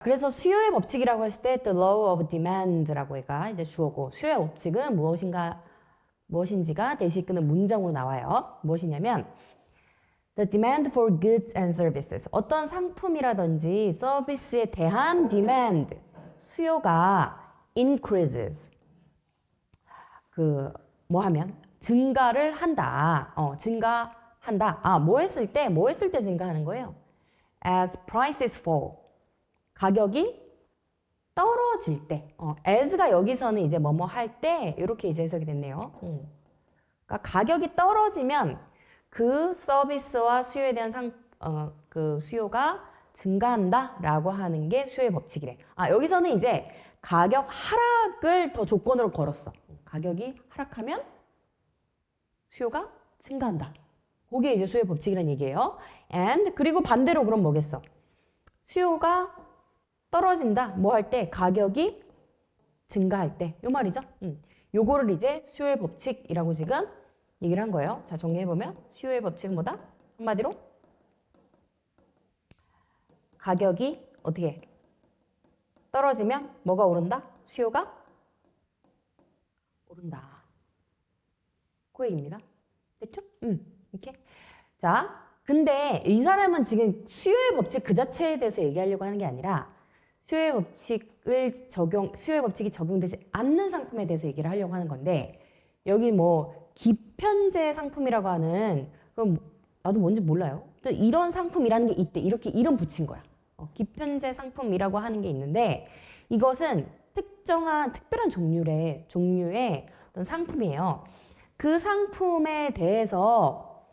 그래서 수요의 법칙이라고 했을 때 the law of demand라고 해가 이제 주어고 수요의 법칙은 무엇인지가 대시 이끄는 문장으로 나와요. 무엇이냐면 the demand for goods and services 어떤 상품이라든지 서비스에 대한 demand 수요가 increases 뭐 하면 증가를 한다. 증가한다. 뭐 했을 때 증가하는 거예요. As prices fall 가격이 떨어질 때, as가 여기서는 이제 뭐뭐 할 때 이렇게 이제 해석이 됐네요. 그러니까 가격이 떨어지면 그 서비스와 수요에 대한 그 수요가 증가한다라고 하는 게 수요의 법칙이래. 여기서는 이제 가격 하락을 더 조건으로 걸었어. 가격이 하락하면 수요가 증가한다. 그게 이제 수요의 법칙이라는 얘기예요. And 그리고 반대로 그럼 뭐겠어? 수요가 떨어진다. 뭐 할 때? 가격이 증가할 때. 요 말이죠. 요거를 이제 수요의 법칙이라고 지금 얘기를 한 거예요. 자, 정리해보면 수요의 법칙은 뭐다? 한마디로 가격이 어떻게 떨어지면 뭐가 오른다? 수요가 오른다. 그 얘기입니다. 됐죠? 이렇게. 자, 근데 이 사람은 지금 수요의 법칙 그 자체에 대해서 얘기하려고 하는 게 아니라 수요의 법칙이 적용되지 않는 상품에 대해서 얘기를 하려고 하는 건데 여기 뭐 기편제 상품이라고 하는 그럼 나도 뭔지 몰라요. 또 이런 상품이라는 게 있대. 이렇게 이름 붙인 거야. 기편제 상품이라고 하는 게 있는데 이것은 특별한 종류의 어떤 상품이에요. 그 상품에 대해서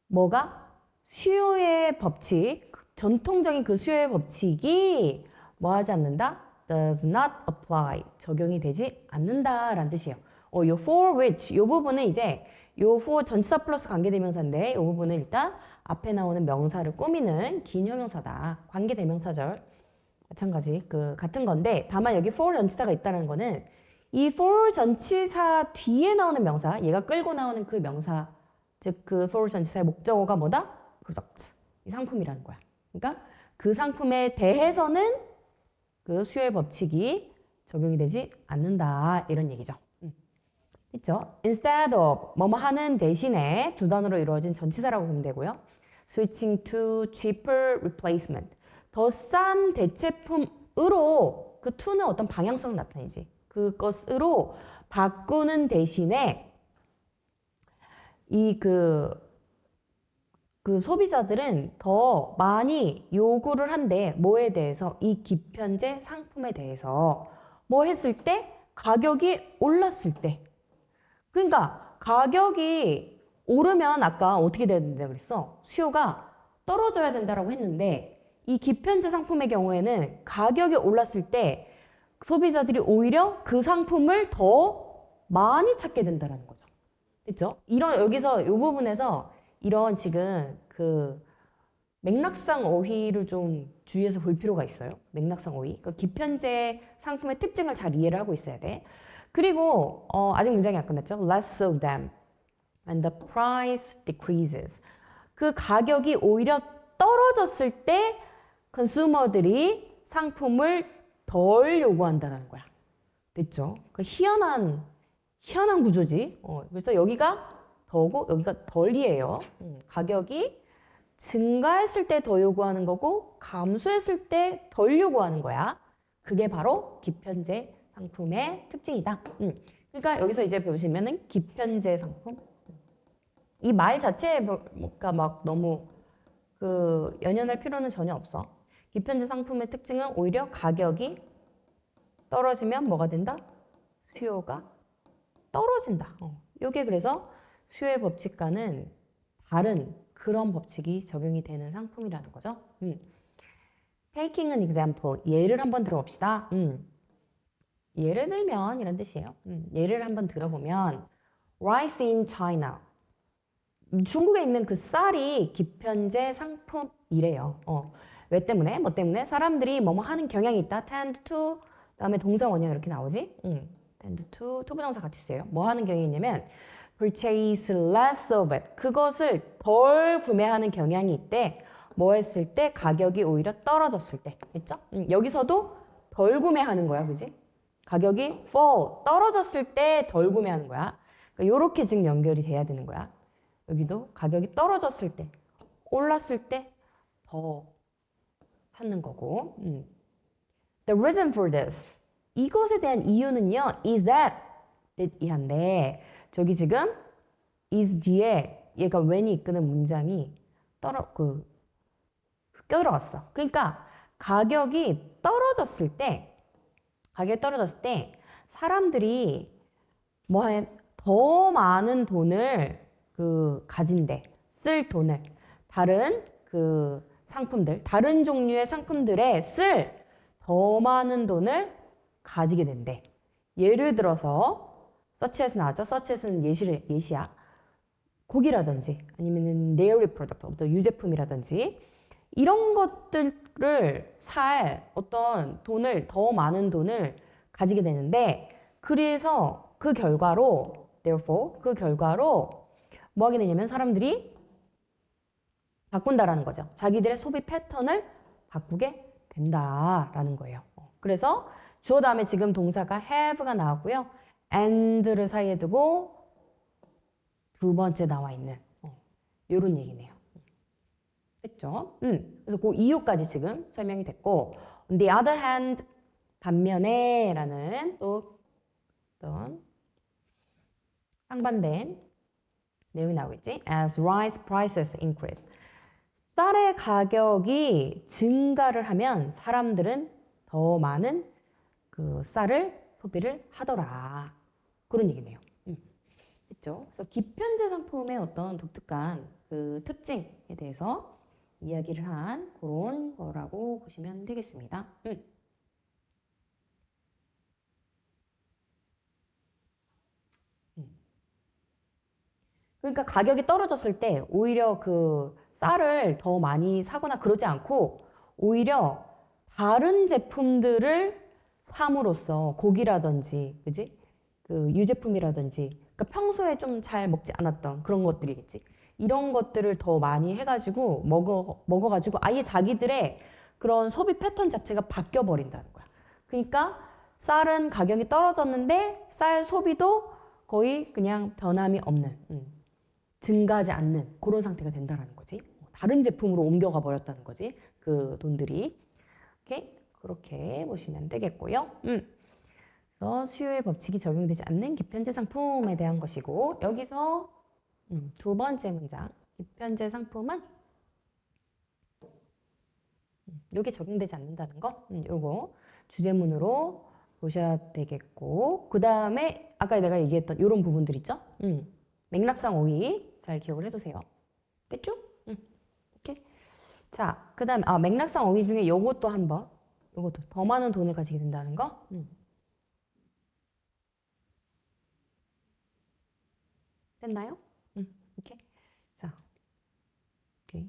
뭐가 수요의 법칙, 전통적인 그 수요의 법칙이 뭐 하지 않는다? does not apply. 적용이 되지 않는다라는 뜻이에요. 요 for which 요 부분은 이제 요 for 전치사 플러스 관계대명사인데 요 부분은 일단 앞에 나오는 명사를 꾸미는 긴 형용사다. 관계대명사절 마찬가지 같은 건데 다만 여기 for 전치사가 있다는 거는 이 for 전치사 뒤에 나오는 명사, 얘가 끌고 나오는 그 명사, 즉 그 for 전치사의 목적어가 뭐다? product. 이 상품이라는 거야. 그러니까 그 상품에 대해서는 그 수요의 법칙이 적용이 되지 않는다. 이런 얘기죠. 됐죠? Instead of 뭐뭐 하는 대신에 두 단어로 이루어진 전치사라고 보면 되고요. Switching to cheaper replacement. 더 싼 대체품으로 그 to는 어떤 방향성을 나타내지. 그것으로 바꾸는 대신에 그 소비자들은 더 많이 요구를 한대. 뭐에 대해서? 이 기편제 상품에 대해서. 뭐 했을 때? 가격이 올랐을 때. 그러니까 가격이 오르면 아까 어떻게 돼야 된다고 그랬어? 수요가 떨어져야 된다라고 했는데 이 기편제 상품의 경우에는 가격이 올랐을 때 소비자들이 오히려 그 상품을 더 많이 찾게 된다는 거죠. 됐죠? 여기서 이 부분에서 이런 지금 맥락상 어휘를 좀 주의해서 볼 필요가 있어요. 맥락상 어휘. 기편제 상품의 특징을 잘 이해를 하고 있어야 돼. 그리고 아직 문장이 안 끝났죠. Less of them and the price decreases. 그 가격이 오히려 떨어졌을 때 컨슈머들이 상품을 덜 요구한다는 거야. 됐죠? 희한한 구조지. 그래서 여기가 더고 여기가 덜이에요. 가격이 증가했을 때 더 요구하는 거고 감소했을 때 덜 요구하는 거야. 그게 바로 기편제 상품의 특징이다. 그러니까 여기서 이제 보시면은 기편제 상품. 이 말 자체가 막 너무 연연할 필요는 전혀 없어. 기편제 상품의 특징은 오히려 가격이 떨어지면 뭐가 된다? 수요가 떨어진다. 이게 그래서 수요의 법칙과는 다른 그런 법칙이 적용이 되는 상품이라는 거죠. Taking an example. 예를 한번 들어봅시다. 예를 들면 이런 뜻이에요. 예를 한번 들어보면 Rice in China. 중국에 있는 그 쌀이 기편제 상품이래요. 왜 때문에? 뭐 때문에? 사람들이 뭐뭐 하는 경향이 있다. tend to 다음에 동사 원형 이렇게 나오지? tend to 투부정사 같이 써요. 뭐 하는 경향이 있냐면 purchase less of it. 그것을 덜 구매하는 경향이 있대. 뭐 했을 때? 가격이 오히려 떨어졌을 때. 했죠? 여기서도 덜 구매하는 거야. 그지? 가격이 fall, 떨어졌을 때 덜 구매하는 거야. 그러니까 요렇게 지금 연결이 돼야 되는 거야. 여기도 가격이 떨어졌을 때, 올랐을 때 더 찾는 거고. The reason for this. 이것에 대한 이유는요. is that 이한데 저기 지금 is 뒤에 얘가 when이 이끄는 문장이 껴들어갔어. 그러니까 가격이 떨어졌을 때 사람들이 더 많은 돈을 가진대. 쓸 돈을 다른 상품들, 다른 종류의 상품들에 쓸 더 많은 돈을 가지게 된대. 예를 들어서 such as 나왔죠? such as는 예시야. 고기라든지 아니면은 dairy product, 어떤 유제품이라든지 이런 것들을 살 어떤 돈을 더 많은 돈을 가지게 되는데 그래서 그 결과로 뭐 하게 되냐면 사람들이 바꾼다라는 거죠. 자기들의 소비 패턴을 바꾸게 된다라는 거예요. 그래서 주어 다음에 지금 동사가 have가 나왔고요. and를 사이에 두고 두 번째 나와 있는 이런 얘기네요. 됐죠? 그래서 그 이유까지 지금 설명이 됐고 on the other hand 반면에 라는 또 어떤 상반된 내용이 나오겠지? As rice prices increase. 쌀의 가격이 증가를 하면 사람들은 더 많은 쌀을 소비를 하더라. 그런 얘기네요. 됐죠? 그래서 기편제 상품의 어떤 독특한 특징에 대해서 이야기를 한 그런 거라고 보시면 되겠습니다. 그러니까 가격이 떨어졌을 때 오히려 쌀을 더 많이 사거나 그러지 않고 오히려 다른 제품들을 삼으로써 고기라든지, 그지? 유제품이라든지, 그러니까 평소에 좀 잘 먹지 않았던 그런 것들이겠지. 이런 것들을 더 많이 해가지고 먹어가지고 아예 자기들의 그런 소비 패턴 자체가 바뀌어 버린다는 거야. 그러니까 쌀은 가격이 떨어졌는데 쌀 소비도 거의 그냥 변함이 없는, 증가하지 않는 그런 상태가 된다는 거지. 다른 제품으로 옮겨가 버렸다는 거지. 그 돈들이. 오케이? 그렇게 보시면 되겠고요. 그래서 수요의 법칙이 적용되지 않는 기편제 상품에 대한 것이고 여기서 두 번째 문장. 기편제 상품은 이게 적용되지 않는다는 거. 요거 주제문으로 보셔야 되겠고 그 다음에 아까 내가 얘기했던 이런 부분들 있죠? 맥락상 오이 잘 기억을 해두세요. 됐죠? 오케이. 자, 그 다음에 맥락상 어휘 중에 요것도 한번 요것도 더 많은 돈을 가지게 된다는 거. 됐나요? 오케이. 자, 오케이.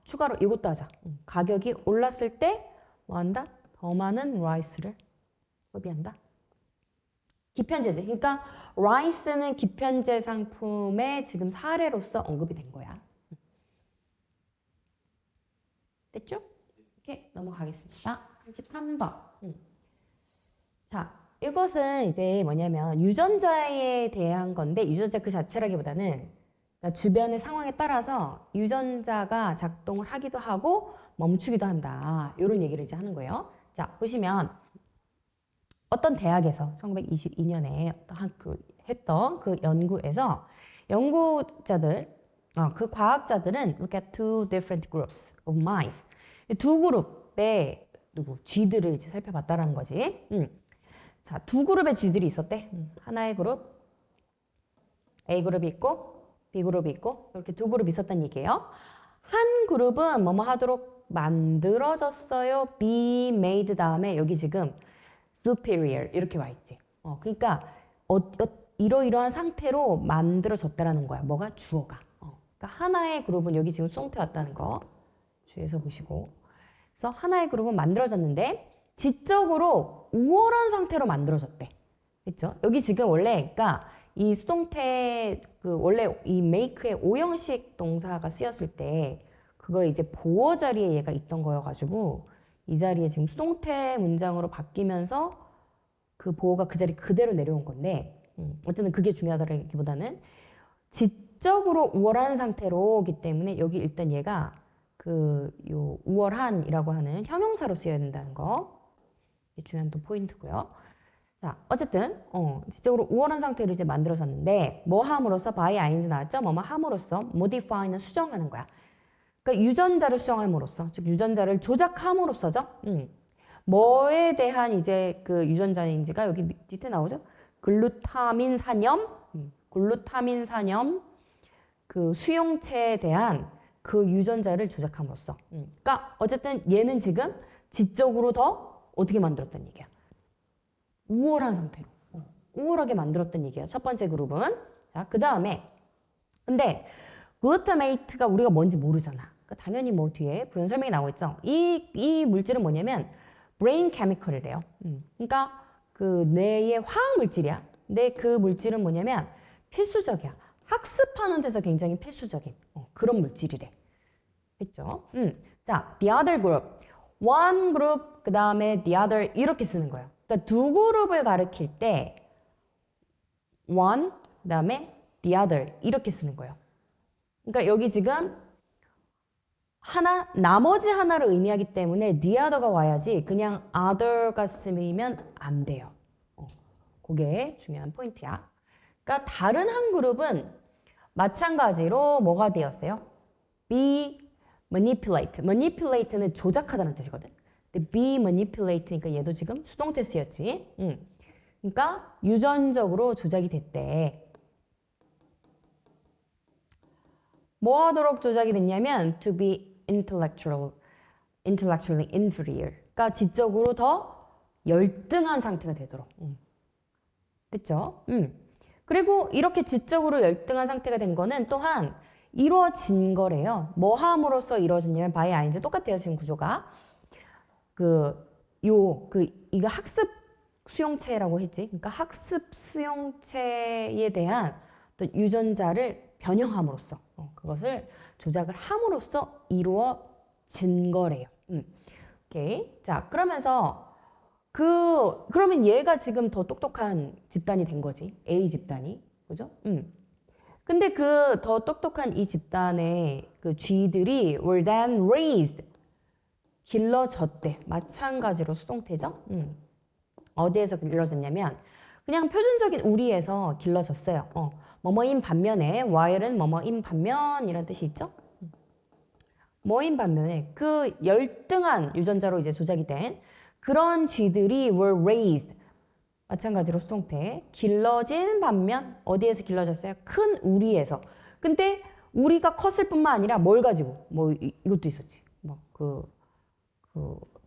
추가로 이것도 하자. 가격이 올랐을 때 뭐 한다? 더 많은 라이스를 소비한다. 기편제지. 그러니까 라이스는 기편제 상품의 지금 사례로서 언급이 된 거야. 됐죠? 이렇게 넘어가겠습니다. 33번. 자, 이것은 이제 뭐냐면 유전자에 대한 건데 유전자 그 자체라기보다는 그러니까 주변의 상황에 따라서 유전자가 작동을 하기도 하고 멈추기도 한다. 이런 얘기를 이제 하는 거예요. 자, 보시면 어떤 대학에서 1922년에 했던 그 연구에서 연구자들, 그 과학자들은 look at two different groups of mice. 두 그룹의 쥐들을 이제 살펴봤다라는 거지. 자, 두 그룹의 쥐들이 있었대. 하나의 그룹, A 그룹이 있고 B 그룹이 있고 이렇게 두 그룹이 있었단 얘기예요. 한 그룹은 뭐뭐 하도록 만들어졌어요. be made 다음에 여기 지금 superior 이렇게 와 있지. 그러니까 이러이러한 상태로 만들어졌다라는 거야. 뭐가? 주어가. 그러니까 하나의 그룹은 여기 지금 송태 왔다는 거 주의해서 보시고. 그래서 하나의 그룹은 만들어졌는데 지적으로 우월한 상태로 만들어졌대. 그렇죠? 여기 지금 원래 그러니까 이 수동태 원래 이 make의 오형식 동사가 쓰였을 때 그거 이제 보어 자리에 얘가 있던 거여가지고 이 자리에 지금 수동태 문장으로 바뀌면서 그 보어가 그 자리 그대로 내려온 건데 어쨌든 그게 중요하다기보다는 지적으로 우월한 상태로 오기 때문에 여기 일단 얘가 요 우월한이라고 하는 형용사로 쓰여야 된다는 거 이게 중요한 또 포인트고요. 자, 어쨌든 지적으로 우월한 상태로 이제 만들어졌는데 뭐 함으로써 by ing 나왔죠? 뭐뭐 함으로써 modify는 수정하는 거야. 그러니까 유전자를 수정함으로써 즉 유전자를 조작함으로써죠. 뭐에 대한 이제 그 유전자인지가 여기 밑에 나오죠? 글루타민 산염, 글루타민 산염 그 수용체에 대한 그 유전자를 조작함으로써. 그러니까 어쨌든 얘는 지금 지적으로 더 어떻게 만들었다는 얘기야. 우월한 상태로. 우월하게 만들었다는 얘기예요. 첫 번째 그룹은. 자, 그 다음에 근데 글루타메이트가 우리가 뭔지 모르잖아. 그러니까 당연히 뭐 뒤에 부연 설명이 나오겠죠. 이 물질은 뭐냐면 브레인 케미컬이래요. 그러니까 그 뇌의 화학 물질이야. 근데 그 물질은 뭐냐면 필수적이야. 학습하는 데서 굉장히 필수적인 그런 물질이래. 됐죠? 자, the other group. one group 그 다음에 the other 이렇게 쓰는 거예요. 그러니까 두 그룹을 가리킬 때 one 그 다음에 the other 이렇게 쓰는 거예요. 그러니까 여기 지금 하나 나머지 하나를 의미하기 때문에 the other가 와야지 그냥 other가 쓰면 안 돼요. 그게 중요한 포인트야. 그러니까 다른 한 그룹은 마찬가지로 뭐가 되었어요? be manipulate. manipulate는 조작하다는 뜻이거든. 근데 be manipulate니까 얘도 지금 수동태 쓰였지. 그러니까 유전적으로 조작이 됐대. 뭐 하도록 조작이 됐냐면 to be intellectually inferior. 그러니까 지적으로 더 열등한 상태가 되도록. 됐죠? 그리고 이렇게 지적으로 열등한 상태가 된 거는 또한 이루어진 거래요. 뭐 함으로써 이루어졌냐면 by ing 똑같아요. 지금 구조가. 이거 학습 수용체라고 했지. 그러니까 학습 수용체에 대한 어떤 유전자를 변형함으로써 그것을 조작을 함으로써 이루어진 거래요. 오케이. 자, 그러면서 그러면 얘가 지금 더 똑똑한 집단이 된 거지. A 집단이. 그죠? 근데 그 더 똑똑한 이 집단의 그 쥐들이 were then raised. 길러졌대. 마찬가지로 수동태죠. 어디에서 길러졌냐면 그냥 표준적인 우리에서 길러졌어요. 뭐뭐인 반면에 while은 뭐뭐인 반면이라는 뜻이 있죠. 뭐인 반면에 그 열등한 유전자로 이제 조작이 된 그런 쥐들이 were raised. 마찬가지로 수동태. 길러진 반면 어디에서 길러졌어요? 큰 우리에서. 근데 우리가 컸을 뿐만 아니라 뭘 가지고? 뭐 이것도 있었지. 뭐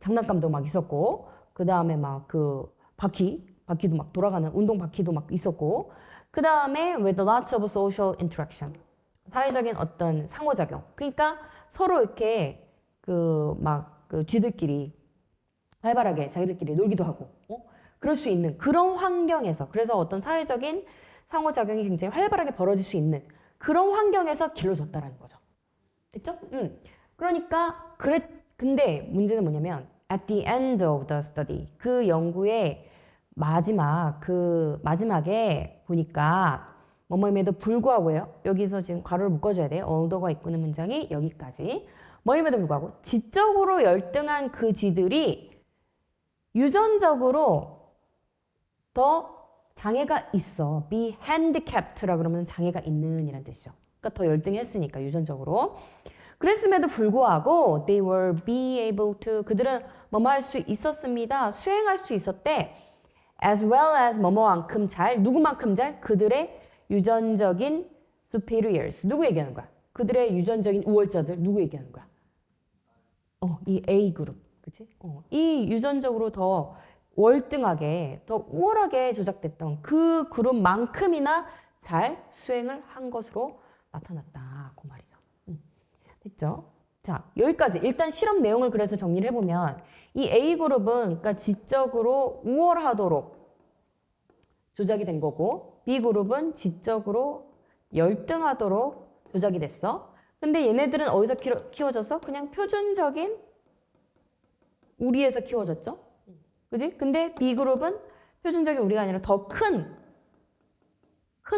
장난감도 막 있었고 그 다음에 막 바퀴도 막 돌아가는 운동 바퀴도 막 있었고 그 다음에 with lots of social interaction. 사회적인 어떤 상호작용. 그러니까 서로 이렇게 쥐들끼리 활발하게 자기들끼리 놀기도 하고 그럴 수 있는 그런 환경에서 그래서 어떤 사회적인 상호작용이 굉장히 활발하게 벌어질 수 있는 그런 환경에서 길러졌다라는 거죠. 됐죠? 그러니까 근데 문제는 뭐냐면 at the end of the study 그 연구의 마지막에 보니까 뭐뭐임에도 불구하고요. 여기서 지금 괄호를 묶어줘야 돼요. although가 이끄는 문장이 여기까지. 뭐임에도 불구하고 지적으로 열등한 그 쥐들이 유전적으로 더 장애가 있어. be handicapped라 그러면 장애가 있는 이란 뜻이죠. 그러니까 더 열등했으니까 유전적으로. 그랬음에도 불구하고 they were be able to 그들은 뭐뭐 할 수 있었습니다. 수행할 수 있었대. as well as 뭐뭐만큼 잘 누구만큼 잘? 그들의 유전적인 superiors. 누구 얘기하는 거야? 그들의 유전적인 우월자들 누구 얘기하는 거야? 이 A 그룹. 그치? 이 유전적으로 더 월등하게 더 우월하게 조작됐던 그 그룹만큼이나 잘 수행을 한 것으로 나타났다. 그 말이죠. 됐죠? 자, 여기까지 일단 실험 내용을 그래서 정리를 해보면 이 A그룹은 그러니까 지적으로 우월하도록 조작이 된 거고 B그룹은 지적으로 열등하도록 조작이 됐어. 근데 얘네들은 어디서 키워졌어? 그냥 표준적인 우리에서 키워졌죠? 그지? 근데 B그룹은 표준적인 우리가 아니라 더 큰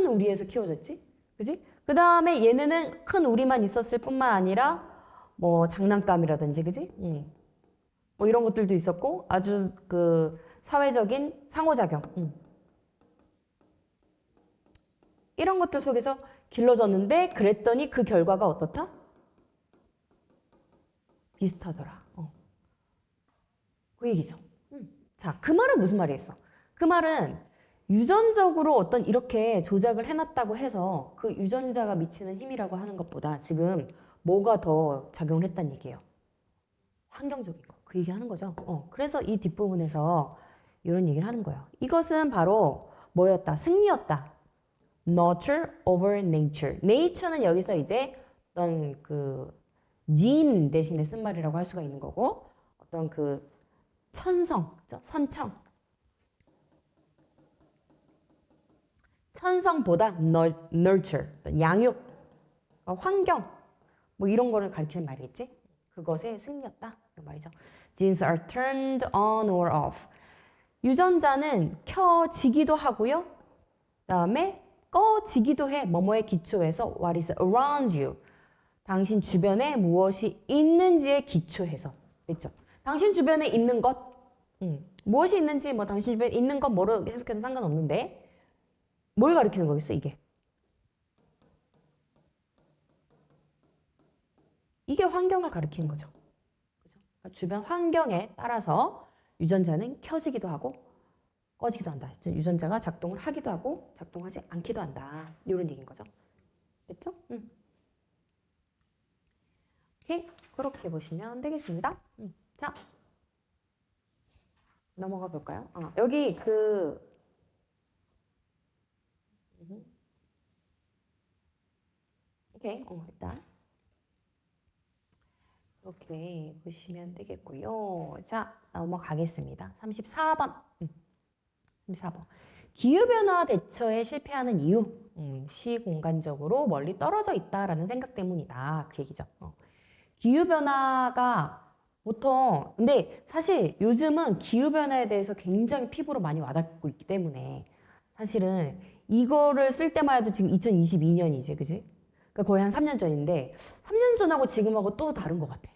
우리에서 키워졌지? 그지? 그 다음에 얘네는 큰 우리만 있었을 뿐만 아니라 뭐 장난감이라든지, 그지? 뭐 이런 것들도 있었고 아주 그 사회적인 상호작용. 이런 것들 속에서 길러졌는데 그랬더니 그 결과가 어떻다? 비슷하더라. 그 얘기죠. 자, 그 말은 무슨 말이겠어? 그 말은 유전적으로 어떤 이렇게 조작을 해놨다고 해서 그 유전자가 미치는 힘이라고 하는 것보다 지금 뭐가 더 작용을 했다는 얘기예요. 환경적인 거. 그 얘기 하는 거죠. 그래서 이 뒷부분에서 이런 얘기를 하는 거예요. 이것은 바로 뭐였다? 승리였다. Nurture over nature. Nature는 여기서 이제 어떤 그 gene 대신에 쓴 말이라고 할 수가 있는 거고 어떤 그 천성, 선청. 천성보다 nurture, 양육, 환경, 뭐 이런 거를 가리키는 말이겠지? 그것의 승리였다. 그 말이죠. Genes are turned on or off. 유전자는 켜지기도 하고요. 그다음에 꺼지기도 해. 뭐뭐에 기초해서 what is around you. 당신 주변에 무엇이 있는지에 기초해서. 됐죠? 당신 주변에 있는 것. 무엇이 있는지 뭐 당신 주변에 있는 것 뭐로 해석해도 상관없는데 뭘 가리키는 거겠어 이게? 이게 환경을 가리키는 거죠. 그죠? 그러니까 주변 환경에 따라서 유전자는 켜지기도 하고 꺼지기도 한다. 유전자가 작동을 하기도 하고 작동하지 않기도 한다. 이런 얘기인 거죠. 됐죠? 오케이. 그렇게 보시면 되겠습니다. 자, 넘어가 볼까요? 여기 오케이. 일단 이렇게 보시면 되겠고요. 자, 넘어가겠습니다. 34번. 34번. 기후변화 대처에 실패하는 이유. 시공간적으로 멀리 떨어져 있다라는 생각 때문이다. 그 얘기죠. 기후변화가 보통, 근데 사실 요즘은 기후변화에 대해서 굉장히 피부로 많이 와닿고 있기 때문에 사실은 이거를 쓸 때만 해도 지금 2022년이지, 그지? 그러니까 거의 한 3년 전인데 3년 전하고 지금하고 또 다른 것 같아.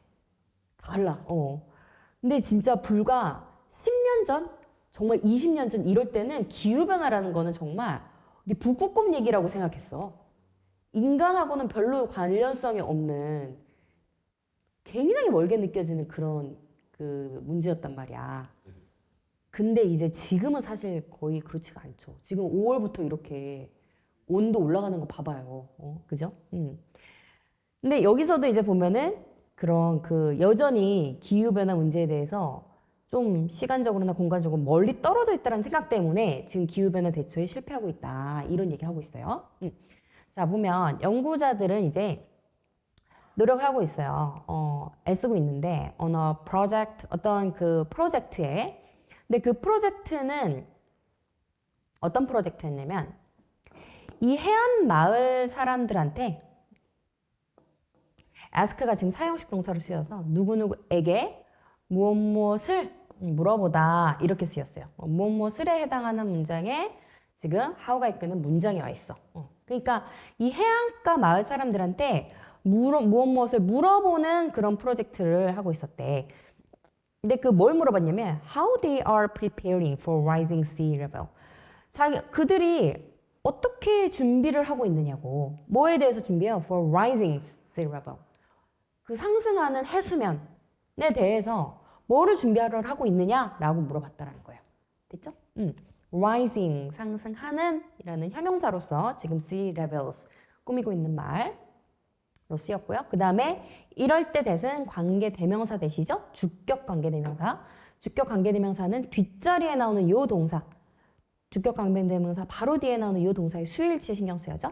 달라. 근데 진짜 불과 10년 전, 정말 20년 전 이럴 때는 기후변화라는 거는 정말 북극곰 얘기라고 생각했어. 인간하고는 별로 관련성이 없는 굉장히 멀게 느껴지는 그런 그 문제였단 말이야. 근데 이제 지금은 사실 거의 그렇지가 않죠. 지금 5월부터 이렇게 온도 올라가는 거 봐봐요. 그죠? 근데 여기서도 이제 보면은 그런 그 여전히 기후변화 문제에 대해서 좀 시간적으로나 공간적으로 멀리 떨어져 있다는 생각 때문에 지금 기후변화 대처에 실패하고 있다. 이런 얘기 하고 있어요. 자, 보면 연구자들은 이제 노력하고 있어요. 애쓰고 있는데 언어 프로젝트 어떤 그 프로젝트에 근데 그 프로젝트는 어떤 프로젝트였냐면 이 해안 마을 사람들한테 ask가 지금 사용식 동사로 쓰여서 누구누구에게 무엇무엇을 물어보다 이렇게 쓰였어요. 무엇무엇을에 해당하는 문장에 지금 how가 이끄는 문장이 와 있어. 그러니까 이 해안가 마을 사람들한테 무엇무엇을 물어보는 그런 프로젝트를 하고 있었대. 근데 그 뭘 물어봤냐면 how they are preparing for rising sea level. 그들이 어떻게 준비를 하고 있느냐고. 뭐에 대해서 준비해요? For rising sea level. 그 상승하는 해수면에 대해서 뭐를 준비를 하고 있느냐라고 물어봤다라는 거예요. 됐죠? rising, 상승하는 이라는 형용사로서 지금 sea levels 꾸미고 있는 말로 쓰였고요. 그 다음에 이럴 때 대신 관계대명사 대시죠? 주격 관계대명사. 주격 관계대명사는 뒷자리에 나오는 요 동사. 주격 관계대명사 바로 뒤에 나오는 요 동사의 수일치에 신경 써야죠.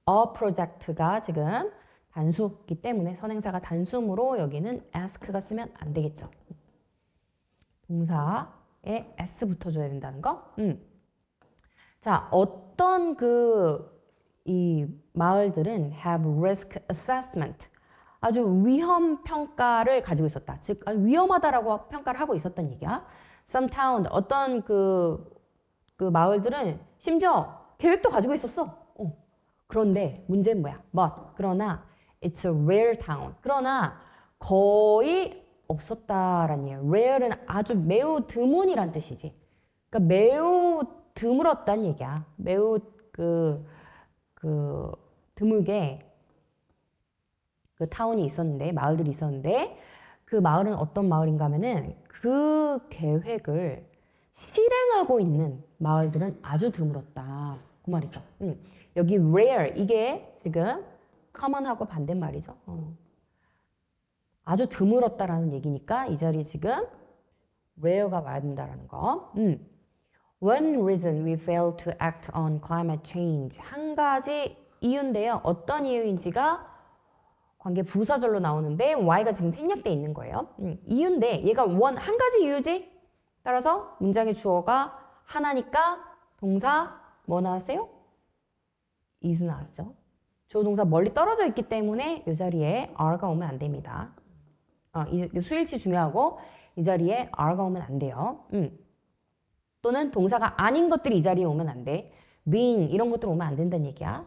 A project가 지금 단수이기 때문에 선행사가 단수므로 여기는 ask가 쓰면 안 되겠죠. 동사에 s 붙어줘야 된다는 거. 자, 어떤 그 이 마을들은 have risk assessment. 아주 위험 평가를 가지고 있었다. 즉, 위험하다라고 평가를 하고 있었던 얘기야. Some town, 어떤 그 마을들은 심지어 계획도 가지고 있었어. 그런데 문제는 뭐야? 그러나 it's a rare town. 그러나 거의 없었다라는 얘기야. rare는 아주 매우 드문이란 뜻이지. 그러니까 매우 드물었다는 얘기야. 매우 드물게 그 타운이 있었는데, 마을들이 있었는데, 그 마을은 어떤 마을인가 하면은 그 계획을 실행하고 있는 마을들은 아주 드물었다. 그 말이죠. 여기 rare, 이게 지금 common하고 반대말이죠. 아주 드물었다라는 얘기니까 이 자리에 지금 rare가 와야 된다라는 거. One reason we fail to act on climate change. 한 가지 이유인데요. 어떤 이유인지가 관계 부사절로 나오는데 y가 지금 생략돼 있는 거예요. 이유인데 얘가 한 가지 이유지? 따라서 문장의 주어가 하나니까 동사 뭐 나왔어요? is 나왔죠. 주어 동사 멀리 떨어져 있기 때문에 이 자리에 are가 오면 안 됩니다. 이 수일치 중요하고 이 자리에 are가 오면 안 돼요. 또는 동사가 아닌 것들이 이 자리에 오면 안 돼. being 이런 것들 오면 안 된다는 얘기야.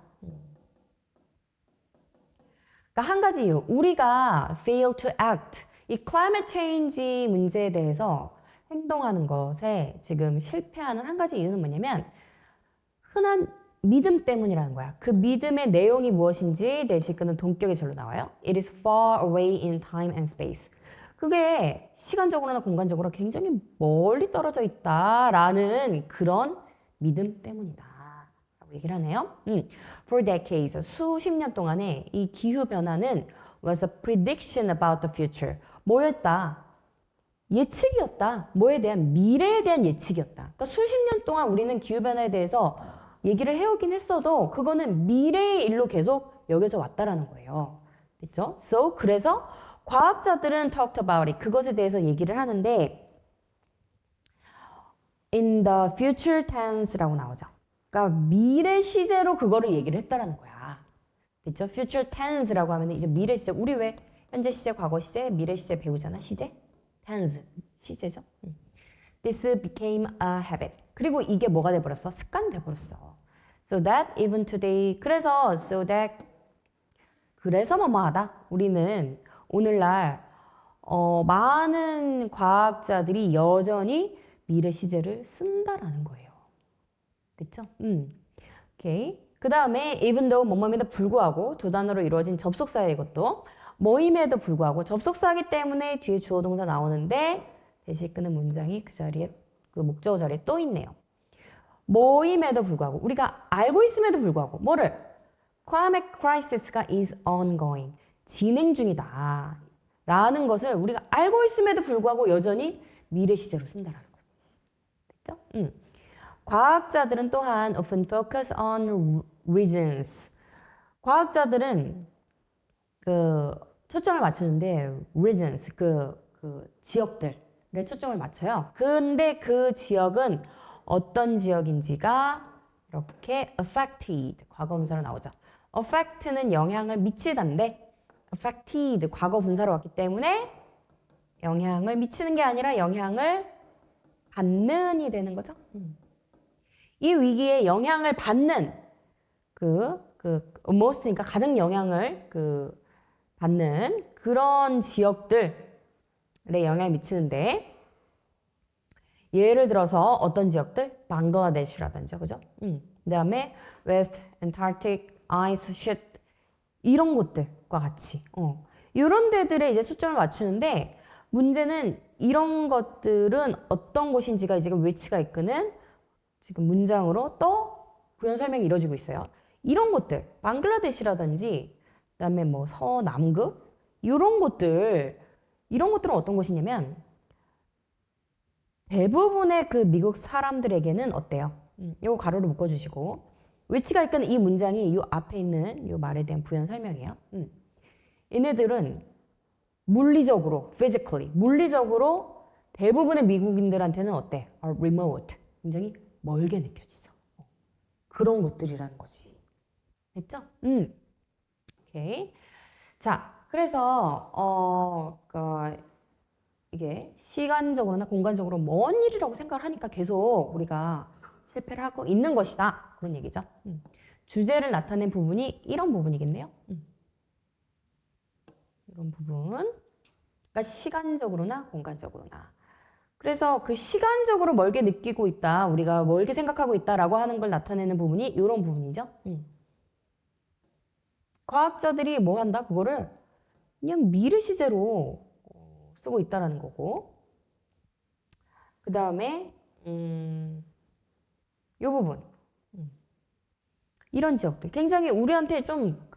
그러니까 한 가지 이유. 우리가 fail to act. 이 climate change 문제에 대해서 행동하는 것에 지금 실패하는 한 가지 이유는 뭐냐면 흔한 믿음 때문이라는 거야. 그 믿음의 내용이 무엇인지 대시끄는 동격의 절로 나와요. It is far away in time and space. 그게 시간적으로나 공간적으로 굉장히 멀리 떨어져 있다라는 그런 믿음 때문이다. 라고 얘기를 하네요. For decades, 수십 년 동안에 이 기후변화는 was a prediction about the future. 뭐였다? 예측이었다. 뭐에 대한? 미래에 대한 예측이었다. 그러니까 수십 년 동안 우리는 기후변화에 대해서 얘기를 해오긴 했어도 그거는 미래의 일로 계속 여겨져 왔다라는 거예요. 됐죠? So, 그래서 과학자들은 talked about it. 그것에 대해서 얘기를 하는데 in the future tense라고 나오죠. 그러니까 미래 시제로 그거를 얘기를 했다라는 거야. 됐죠? future tense라고 하면 이제 미래 시제. 우리 왜 현재 시제, 과거 시제, 미래 시제 배우잖아. 시제? tense. 시제죠. This became a habit. 그리고 이게 뭐가 돼버렸어? 습관 돼버렸어. So that even today. 그래서 뭐뭐하다. 우리는 오늘날 많은 과학자들이 여전히 미래 시제를 쓴다라는 거예요. 됐죠? 오케이. 그 다음에 even though 뭐뭐임에도 불구하고 두 단어로 이루어진 접속사예요. 이것도 뭐임에도 불구하고 접속사이기 때문에 뒤에 주어 동사 나오는데 대시 끄는 문장이 그 자리에 그 목적어 자리에 또 있네요. 뭐임에도 불구하고 우리가 알고 있음에도 불구하고 뭐를? Climate crisis가 is ongoing. 진행 중이다. 라는 것을 우리가 알고 있음에도 불구하고 여전히 미래 시제로 쓴다라는 거지. 됐죠? 과학자들은 또한 often focus on regions. 과학자들은 그 초점을 맞추는데 regions 그 지역들에 초점을 맞춰요. 근데 그 지역은 어떤 지역인지가 이렇게 affected 과거 분사로 나오죠. affect는 영향을 미치다인데 affected 과거 분사로 왔기 때문에 영향을 미치는 게 아니라 영향을 받는이 되는 거죠. 이 위기에 영향을 받는 most니까 가장 영향을 받는 그런 지역들에 영향을 미치는데 예를 들어서 어떤 지역들? 방글라데시라든지, 그죠? 그 다음에 West Antarctic Ice Sheet 이런 곳들과 같이 이런 데들에 이제 초점을 맞추는데 문제는 이런 것들은 어떤 곳인지가 지금 위치가 이끄는 지금 문장으로 또 부연 설명이 이루어지고 있어요. 이런 곳들, 방글라데시라든지 그다음에 뭐 서남극 이런 곳들은 어떤 곳이냐면 대부분의 그 미국 사람들에게는 어때요? 이거 가로로 묶어주시고 위치가 이끄는 이 문장이 이 앞에 있는 이 말에 대한 부연 설명이에요. 얘네들은 물리적으로, physically, 물리적으로 대부분의 미국인들한테는 어때? are remote, 굉장히 멀게 느껴지죠. 그런 곳들이라는 거지. 됐죠? 오케이. 자, 그래서 이게 시간적으로나 공간적으로 먼 일이라고 생각을 하니까 계속 우리가 실패를 하고 있는 것이다. 그런 얘기죠. 주제를 나타낸 부분이 이런 부분이겠네요. 이런 부분. 그러니까 시간적으로나 공간적으로나. 그래서 그 시간적으로 멀게 느끼고 있다. 우리가 멀게 생각하고 있다라고 하는 걸 나타내는 부분이 이런 부분이죠. 과학자들이 뭐 한다? 그거를 그냥 미래 시제로 쓰고 있다라는 거고. 그 다음에 이 부분. 이런 지역들. 굉장히 우리한테 좀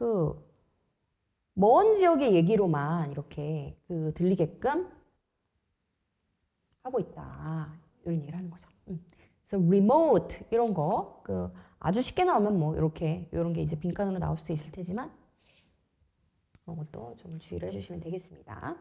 먼 지역의 얘기로만 이렇게 들리게끔 하고 있다. 이런 얘기를 하는 거죠. 그래서 remote 이런 거 아주 쉽게 나오면 뭐 이렇게 이런 게 이제 빈칸으로 나올 수도 있을 테지만 그런 것도 좀 주의를 해주시면 되겠습니다.